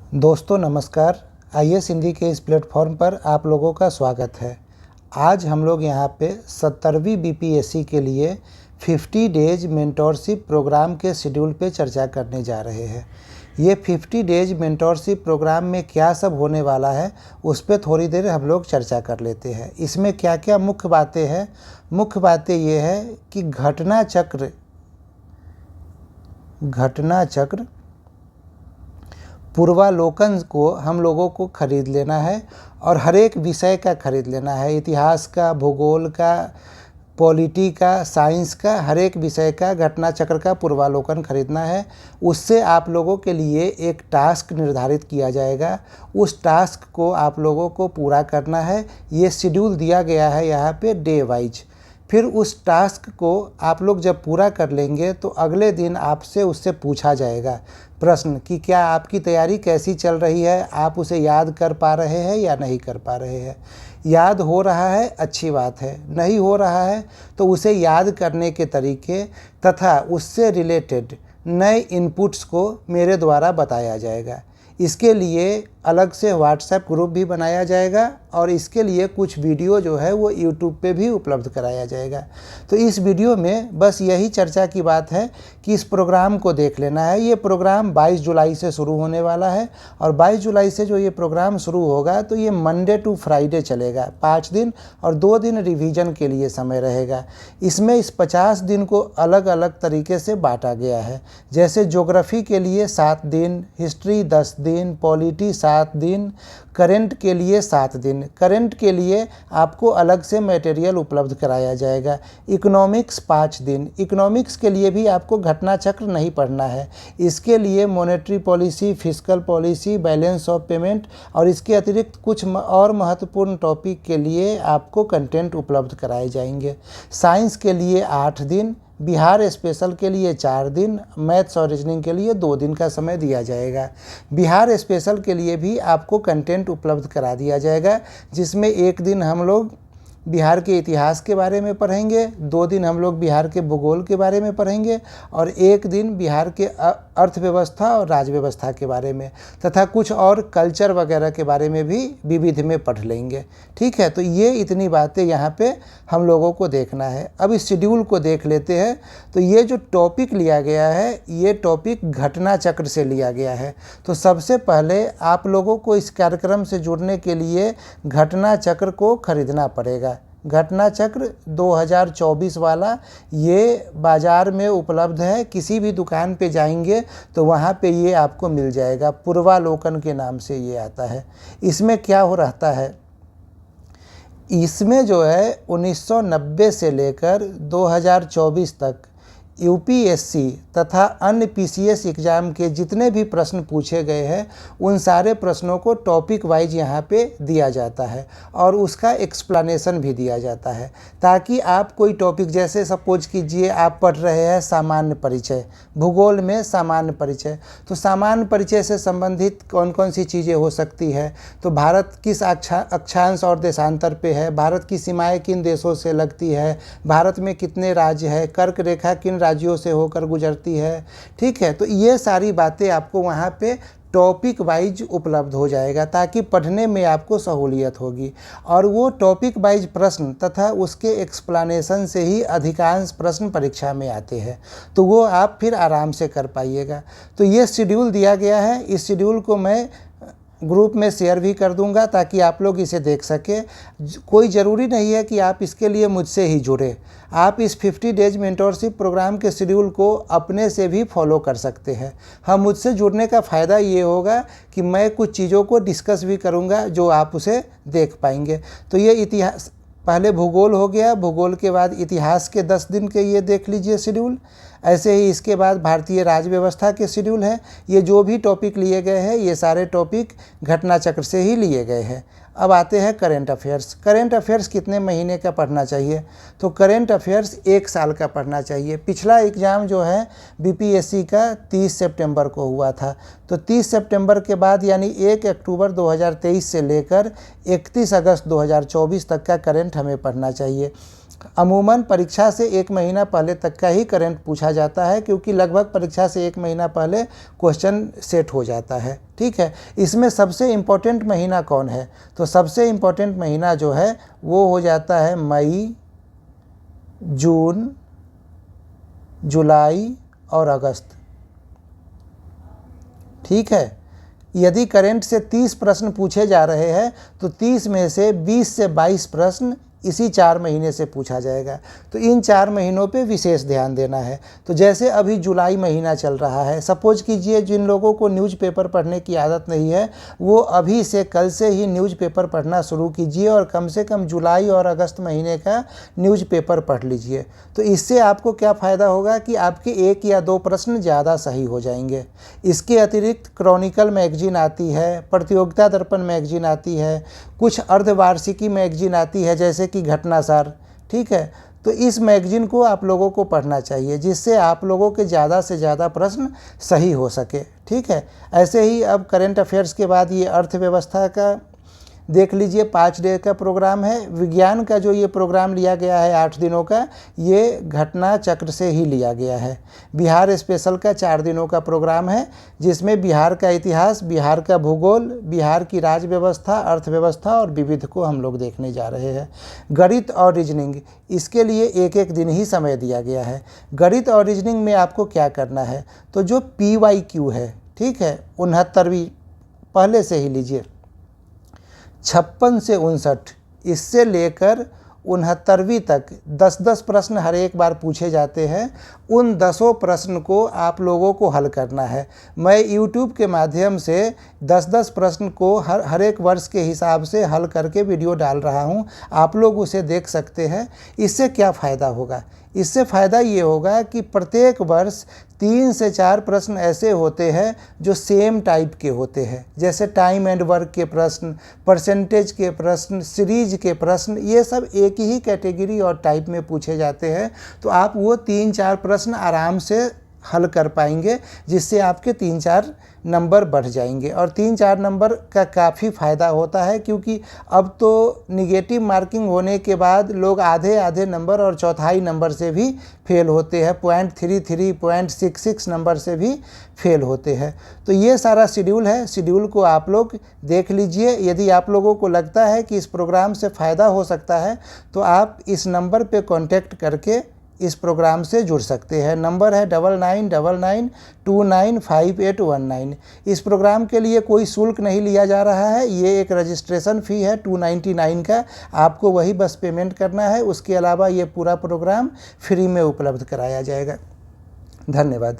दोस्तों नमस्कार। आईएएस हिंदी के इस प्लेटफॉर्म पर आप लोगों का स्वागत है। आज हम लोग यहाँ पे 70वीं बीपीएससी के लिए 50 डेज मेंटोरशिप प्रोग्राम के शेड्यूल पे चर्चा करने जा रहे हैं। ये 50 डेज मेंटोरशिप प्रोग्राम में क्या सब होने वाला है उस पर थोड़ी देर हम लोग चर्चा कर लेते हैं। इसमें क्या क्या मुख्य बातें हैं। मुख्य बातें ये है कि घटना चक्र पूर्वालोकन को हम लोगों को खरीद लेना है और हर एक विषय का खरीद लेना है। इतिहास का, भूगोल का, पॉलिटी का, साइंस का, हर एक विषय का घटना चक्र का पूर्वालोकन खरीदना है। उससे आप लोगों के लिए एक टास्क निर्धारित किया जाएगा। उस टास्क को आप लोगों को पूरा करना है। ये शेड्यूल दिया गया है यहाँ पे डे वाइज। फिर उस टास्क को आप लोग जब पूरा कर लेंगे तो अगले दिन आपसे उससे पूछा जाएगा प्रश्न कि क्या आपकी तैयारी कैसी चल रही है, आप उसे याद कर पा रहे हैं या नहीं कर पा रहे हैं। याद हो रहा है, अच्छी बात है। नहीं हो रहा है तो उसे याद करने के तरीके तथा उससे रिलेटेड नए इनपुट्स को मेरे द्वारा बताया जाएगा। इसके लिए अलग से व्हाट्सएप ग्रुप भी बनाया जाएगा और इसके लिए कुछ वीडियो जो है वो यूट्यूब पे भी उपलब्ध कराया जाएगा। तो इस वीडियो में बस यही चर्चा की बात है कि इस प्रोग्राम को देख लेना है। ये प्रोग्राम 22 जुलाई से शुरू होने वाला है और 22 जुलाई से जो ये प्रोग्राम शुरू होगा तो ये मंडे टू फ्राइडे चलेगा, 5 दिन और 2 दिन रिवीजन के लिए समय रहेगा। इसमें इस 50 दिन को अलग अलग तरीके से बांटा गया है। जैसे ज्योग्राफी के लिए 7 दिन, हिस्ट्री 10 दिन, पॉलिटी 7 दिन, करंट के लिए 7 दिन। करंट के लिए आपको अलग से मटेरियल उपलब्ध कराया जाएगा। इकोनॉमिक्स 5 दिन। इकोनॉमिक्स के लिए भी आपको घटना चक्र नहीं पढ़ना है। इसके लिए monetary policy, fiscal policy, balance of payment और इसके अतिरिक्त कुछ और महत्वपूर्ण टॉपिक के लिए आपको कंटेंट उपलब्ध कराए जाएंगे। साइंस के लिए 8 दिन, बिहार स्पेशल के लिए 4 दिन, मैथ्स और रीजनिंग के लिए 2 दिन का समय दिया जाएगा। बिहार स्पेशल के लिए भी आपको कंटेंट उपलब्ध करा दिया जाएगा, जिसमें 1 दिन हम लोग बिहार के इतिहास के बारे में पढ़ेंगे, 2 दिन हम लोग बिहार के भूगोल के बारे में पढ़ेंगे और 1 दिन बिहार के अर्थव्यवस्था और राज्य व्यवस्था के बारे में तथा कुछ और कल्चर वगैरह के बारे में भी विविध में पढ़ लेंगे। ठीक है, तो ये इतनी बातें यहाँ पे हम लोगों को देखना है। अब इस शेड्यूल को देख लेते हैं। तो ये जो टॉपिक लिया गया है ये टॉपिक घटना चक्र से लिया गया है। तो सबसे पहले आप लोगों को इस कार्यक्रम से जुड़ने के लिए घटना चक्र को खरीदना पड़ेगा। घटना चक्र 2024 वाला ये बाज़ार में उपलब्ध है। किसी भी दुकान पे जाएंगे तो वहाँ पे ये आपको मिल जाएगा। पूर्वालोकन के नाम से ये आता है। इसमें क्या हो रहता है, इसमें जो है 1990 से लेकर 2024 तक यूपीएससी तथा अन्य पीसीएस एग्ज़ाम के जितने भी प्रश्न पूछे गए हैं उन सारे प्रश्नों को टॉपिक वाइज यहाँ पे दिया जाता है और उसका एक्सप्लेनेशन भी दिया जाता है, ताकि आप कोई टॉपिक, जैसे सपोज कीजिए आप पढ़ रहे हैं सामान्य परिचय, भूगोल में सामान्य परिचय, तो सामान्य परिचय से संबंधित कौन कौन सी चीज़ें हो सकती है। तो भारत किस अक्षांश और देशांतर पे है, भारत की सीमाएँ किन देशों से लगती है, भारत में कितने राज्य है, कर्क रेखा किन राज्यों से होकर गुजरती है। ठीक है, तो ये सारी बातें आपको वहाँ पे टॉपिक वाइज उपलब्ध हो जाएगा, ताकि पढ़ने में आपको सहूलियत होगी। और वो टॉपिक वाइज प्रश्न तथा उसके एक्सप्लेनेशन से ही अधिकांश प्रश्न परीक्षा में आते हैं, तो वो आप फिर आराम से कर पाइएगा। तो ये शेड्यूल दिया गया है। इस शेड्यूल को मैं ग्रुप में शेयर भी कर दूंगा ताकि आप लोग इसे देख सकें। कोई ज़रूरी नहीं है कि आप इसके लिए मुझसे ही जुड़े। आप इस 50 डेज मेंटोरशिप प्रोग्राम के शेड्यूल को अपने से भी फॉलो कर सकते हैं। हाँ, मुझसे जुड़ने का फ़ायदा ये होगा कि मैं कुछ चीज़ों को डिस्कस भी करूँगा जो आप उसे देख पाएंगे। तो ये इतिहास, पहले भूगोल हो गया, भूगोल के बाद इतिहास के 10 दिन के ये देख लीजिए शेड्यूल। ऐसे ही इसके बाद भारतीय राज्य व्यवस्था के शेड्यूल है। ये जो भी टॉपिक लिए गए हैं ये सारे टॉपिक घटना चक्र से ही लिए गए हैं। अब आते हैं करेंट अफेयर्स। करेंट अफेयर्स कितने महीने का पढ़ना चाहिए, तो करेंट अफेयर्स 1 साल का पढ़ना चाहिए। पिछला एग्ज़ाम जो है बीपीएससी का 30 सितंबर को हुआ था, तो 30 सितंबर के बाद यानी 1 अक्टूबर 2023 से लेकर 31 अगस्त 2024 तक का करेंट हमें पढ़ना चाहिए। अमूमन परीक्षा से 1 महीना पहले तक का ही करंट पूछा जाता है, क्योंकि लगभग परीक्षा से 1 महीना पहले क्वेश्चन सेट हो जाता है। ठीक है, इसमें सबसे इम्पोर्टेंट महीना कौन है? तो सबसे इम्पोर्टेंट महीना जो है वो हो जाता है मई, जून, जुलाई और अगस्त। ठीक है, यदि करंट से 30 प्रश्न पूछे जा रहे हैं तो 30 में से 20 से 22 प्रश्न इसी 4 महीने से पूछा जाएगा। तो इन 4 महीनों पे विशेष ध्यान देना है। तो जैसे अभी जुलाई महीना चल रहा है, सपोज कीजिए जिन लोगों को न्यूज़पेपर पढ़ने की आदत नहीं है वो अभी से कल से ही न्यूज़पेपर पढ़ना शुरू कीजिए और कम से कम जुलाई और अगस्त महीने का न्यूज़पेपर पढ़ लीजिए। तो इससे आपको क्या फ़ायदा होगा कि आपके 1 या 2 प्रश्न ज़्यादा सही हो जाएंगे। इसके अतिरिक्त क्रॉनिकल मैगजीन आती है, प्रतियोगिता दर्पण मैगजीन आती है, कुछ अर्धवार्षिकी मैगजीन आती है जैसे कि घटनासार। ठीक है, तो इस मैगजीन को आप लोगों को पढ़ना चाहिए जिससे आप लोगों के ज़्यादा से ज़्यादा प्रश्न सही हो सके। ठीक है, ऐसे ही अब करंट अफेयर्स के बाद ये अर्थव्यवस्था का देख लीजिए, 5 डे का प्रोग्राम है। विज्ञान का जो ये प्रोग्राम लिया गया है 8 दिनों का, ये घटना चक्र से ही लिया गया है। बिहार स्पेशल का 4 दिनों का प्रोग्राम है जिसमें बिहार का इतिहास, बिहार का भूगोल, बिहार की राज्य व्यवस्था, अर्थव्यवस्था और विविध को हम लोग देखने जा रहे हैं। गणित और रीजनिंग, इसके लिए 1-1 दिन ही समय दिया गया है। गणित और रीजनिंग में आपको क्या करना है, तो जो PYQ है, ठीक है, 69वीं पहले से ही लीजिए, 56 से 59 इससे लेकर 69वीं तक 10-10 प्रश्न हर एक बार पूछे जाते हैं। उन 10 प्रश्न को आप लोगों को हल करना है। मैं YouTube के माध्यम से 10-10 प्रश्न को हर एक वर्ष के हिसाब से हल करके वीडियो डाल रहा हूं, आप लोग उसे देख सकते हैं। इससे क्या फ़ायदा होगा? इससे फ़ायदा ये होगा कि प्रत्येक वर्ष 3 से 4 प्रश्न ऐसे होते हैं जो सेम टाइप के होते हैं, जैसे टाइम एंड वर्क के प्रश्न, परसेंटेज के प्रश्न, सीरीज के प्रश्न, ये सब एक ही कैटेगरी और टाइप में पूछे जाते हैं। तो आप वो 3-4 प्रश्न आराम से हल कर पाएंगे जिससे आपके 3-4 नंबर बढ़ जाएंगे। और 3-4 नंबर का काफ़ी फ़ायदा होता है क्योंकि अब तो निगेटिव मार्किंग होने के बाद लोग आधे नंबर और चौथाई नंबर से भी फेल होते हैं, 0.33, 0.66 नंबर से भी फेल होते हैं। तो ये सारा शेड्यूल है, शेड्यूल को आप लोग देख लीजिए। यदि आप लोगों को लगता है कि इस प्रोग्राम से फ़ायदा हो सकता है तो आप इस नंबर पे कांटेक्ट करके इस प्रोग्राम से जुड़ सकते हैं। नंबर है 9999295819। इस प्रोग्राम के लिए कोई शुल्क नहीं लिया जा रहा है, ये एक रजिस्ट्रेशन फ़ी है 299 का, आपको वही बस पेमेंट करना है। उसके अलावा ये पूरा प्रोग्राम फ्री में उपलब्ध कराया जाएगा। धन्यवाद।